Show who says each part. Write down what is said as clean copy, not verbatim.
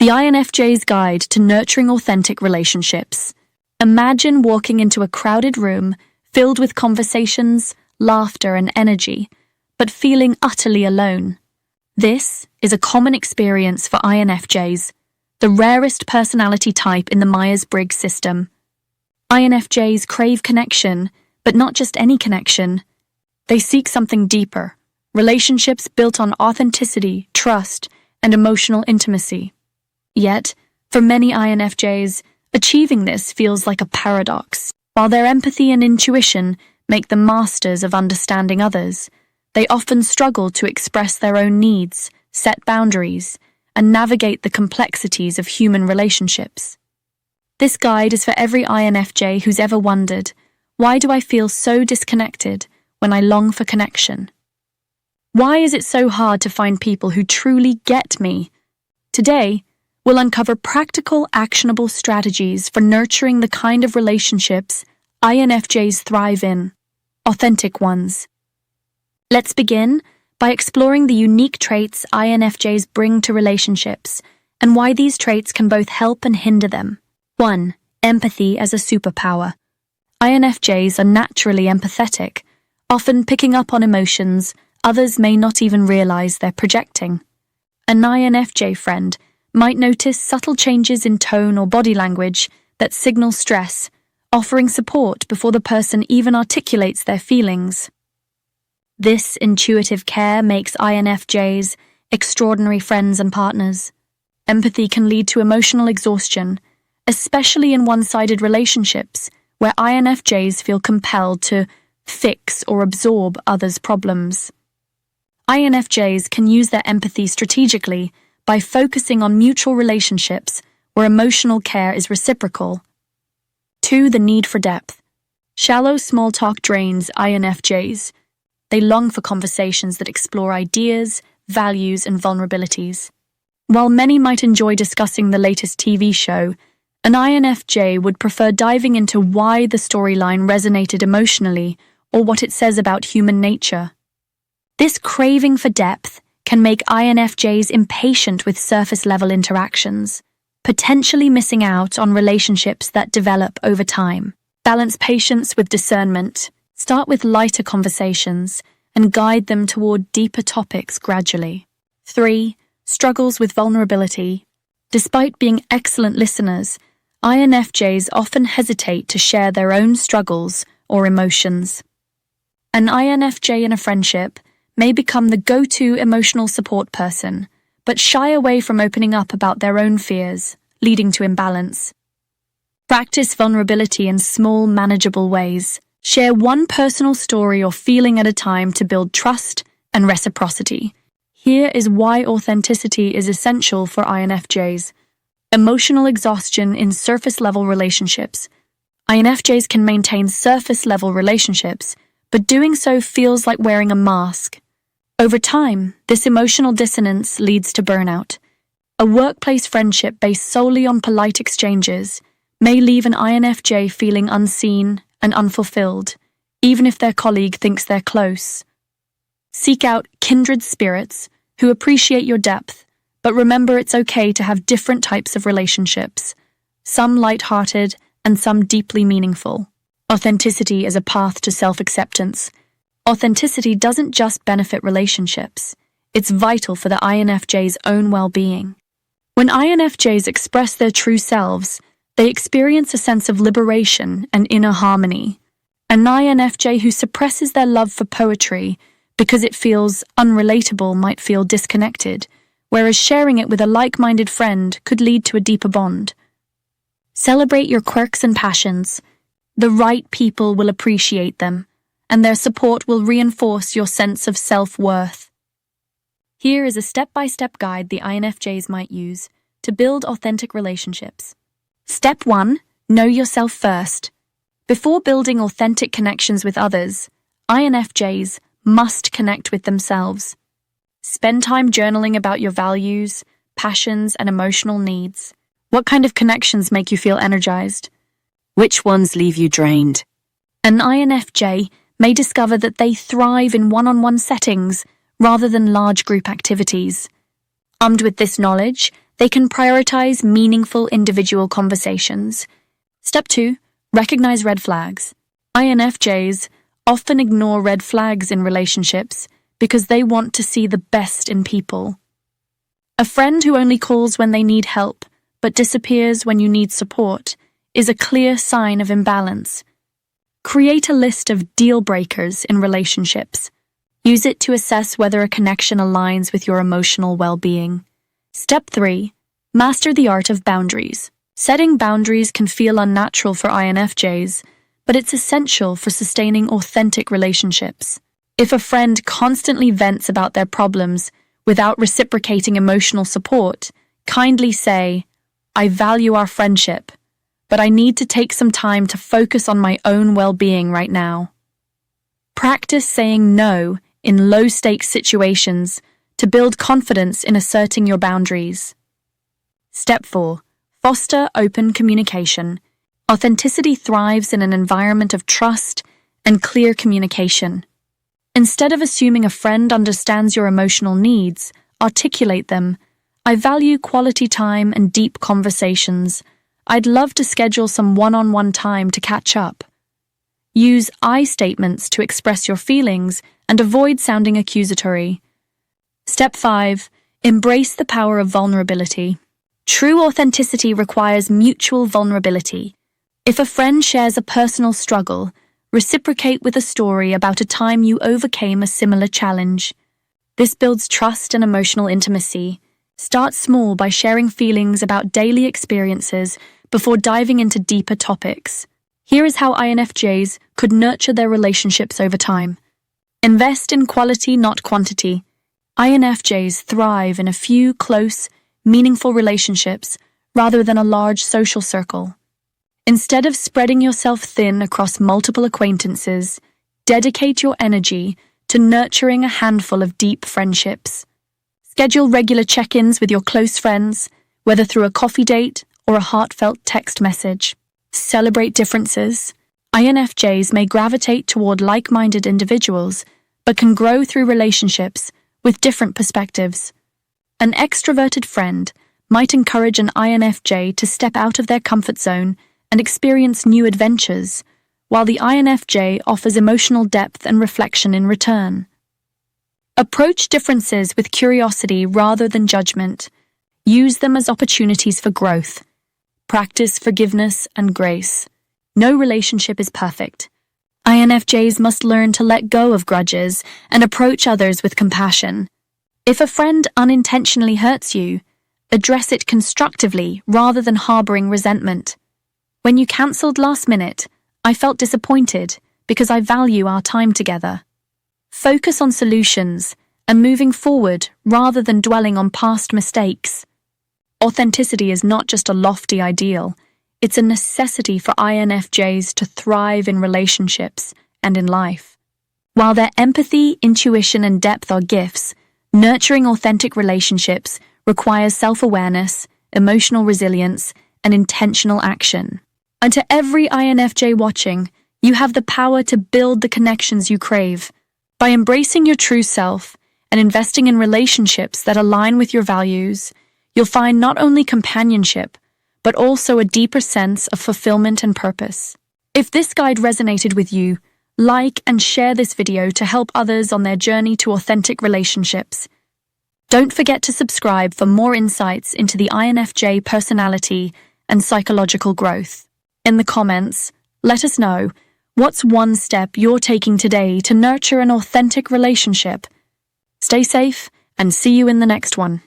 Speaker 1: The INFJ's Guide to Nurturing Authentic Relationships. Imagine walking into a crowded room filled with conversations, laughter, and energy, but feeling utterly alone. This is a common experience for INFJs, the rarest personality type in the Myers-Briggs system. INFJs crave connection, but not just any connection. They seek something deeper, relationships built on authenticity, trust, and emotional intimacy. Yet, for many INFJs, achieving this feels like a paradox. While their empathy and intuition make them masters of understanding others, they often struggle to express their own needs, set boundaries, and navigate the complexities of human relationships. This guide is for every INFJ who's ever wondered, why do I feel so disconnected when I long for connection? Why is it so hard to find people who truly get me? Today, we'll uncover practical, actionable strategies for nurturing the kind of relationships INFJs thrive in, authentic ones. Let's begin by exploring the unique traits INFJs bring to relationships and why these traits can both help and hinder them. 1. Empathy as a superpower. INFJs are naturally empathetic, often picking up on emotions others may not even realize they're projecting. An INFJ friend might notice subtle changes in tone or body language that signal stress, offering support before the person even articulates their feelings. This intuitive care makes INFJs extraordinary friends and partners. Empathy can lead to emotional exhaustion, especially in one-sided relationships where INFJs feel compelled to fix or absorb others' problems. INFJs can use their empathy strategically by focusing on mutual relationships where emotional care is reciprocal. 2. The need for depth. Shallow small talk drains INFJs. They long for conversations that explore ideas, values, and vulnerabilities. While many might enjoy discussing the latest TV show, an INFJ would prefer diving into why the storyline resonated emotionally or what it says about human nature. This craving for depth can make INFJs impatient with surface-level interactions, potentially missing out on relationships that develop over time. Balance patience with discernment. Start with lighter conversations and guide them toward deeper topics gradually. 3. Struggles with vulnerability. Despite being excellent listeners, INFJs often hesitate to share their own struggles or emotions. An INFJ in a friendship may become the go-to emotional support person, but shy away from opening up about their own fears, leading to imbalance. Practice vulnerability in small, manageable ways. Share one personal story or feeling at a time to build trust and reciprocity. Here is why authenticity is essential for INFJs. Emotional exhaustion in surface-level relationships. INFJs can maintain surface-level relationships, but doing so feels like wearing a mask. Over time, this emotional dissonance leads to burnout. A workplace friendship based solely on polite exchanges may leave an INFJ feeling unseen and unfulfilled, even if their colleague thinks they're close. Seek out kindred spirits who appreciate your depth, but remember it's okay to have different types of relationships, some light-hearted and some deeply meaningful. Authenticity is a path to self-acceptance. Authenticity doesn't just benefit relationships, it's vital for the INFJ's own well-being. When INFJs express their true selves, they experience a sense of liberation and inner harmony. An INFJ who suppresses their love for poetry because it feels unrelatable might feel disconnected, whereas sharing it with a like-minded friend could lead to a deeper bond. Celebrate your quirks and passions. The right people will appreciate them, and their support will reinforce your sense of self-worth. Here is a step-by-step guide the INFJs might use to build authentic relationships. Step 1. Know yourself first. Before building authentic connections with others, INFJs must connect with themselves. Spend time journaling about your values, passions, and emotional needs. What kind of connections make you feel energized? Which ones leave you drained? An INFJ may discover that they thrive in one-on-one settings rather than large group activities. Armed with this knowledge, they They can prioritize meaningful individual conversations. Step 2. Recognize red flags. INFJs often ignore red flags in relationships because they want to see the best in people. A friend who only calls when they need help but disappears when you need support is a clear sign of imbalance. Create a list of deal breakers in relationships. Use it to assess whether a connection aligns with your emotional well-being. Step 3. Master the art of boundaries. Setting boundaries can feel unnatural for INFJs, but it's essential for sustaining authentic relationships. If a friend constantly vents about their problems without reciprocating emotional support, kindly say, "I value our friendship, but I need to take some time to focus on my own well-being right now." Practice saying no in low-stakes situations to build confidence in asserting your boundaries. Step 4. Foster open communication. Authenticity thrives in an environment of trust and clear communication. Instead of assuming a friend understands your emotional needs, articulate them. "I value quality time and deep conversations. I'd love to schedule some one-on-one time to catch up." Use I statements to express your feelings and avoid sounding accusatory. Step 5. Embrace the power of vulnerability. True authenticity requires mutual vulnerability. If a friend shares a personal struggle, reciprocate with a story about a time you overcame a similar challenge. This builds trust and emotional intimacy. Start small by sharing feelings about daily experiences before diving into deeper topics. Here is how INFJs could nurture their relationships over time. Invest in quality, not quantity. INFJs thrive in a few close, meaningful relationships rather than a large social circle. Instead of spreading yourself thin across multiple acquaintances, dedicate your energy to nurturing a handful of deep friendships. Schedule regular check-ins with your close friends, whether through a coffee date or a heartfelt text message. Celebrate differences. INFJs may gravitate toward like-minded individuals, but can grow through relationships with different perspectives. An extroverted friend might encourage an INFJ to step out of their comfort zone and experience new adventures, while the INFJ offers emotional depth and reflection in return. Approach differences with curiosity rather than judgment. Use them as opportunities for growth. Practice forgiveness and grace. No relationship is perfect. INFJs must learn to let go of grudges and approach others with compassion. If a friend unintentionally hurts you, address it constructively rather than harboring resentment. "When you cancelled last minute, I felt disappointed because I value our time together." Focus on solutions and moving forward rather than dwelling on past mistakes. Authenticity is not just a lofty ideal, it's a necessity for INFJs to thrive in relationships and in life. While their empathy, intuition, and depth are gifts, nurturing authentic relationships requires self-awareness, emotional resilience, and intentional action. And to every INFJ watching, you have the power to build the connections you crave. By embracing your true self and investing in relationships that align with your values, you'll find not only companionship, but also a deeper sense of fulfillment and purpose. If this guide resonated with you, like and share this video to help others on their journey to authentic relationships. Don't forget to subscribe for more insights into the INFJ personality and psychological growth. In the comments, let us know what's one step you're taking today to nurture an authentic relationship. Stay safe and see you in the next one.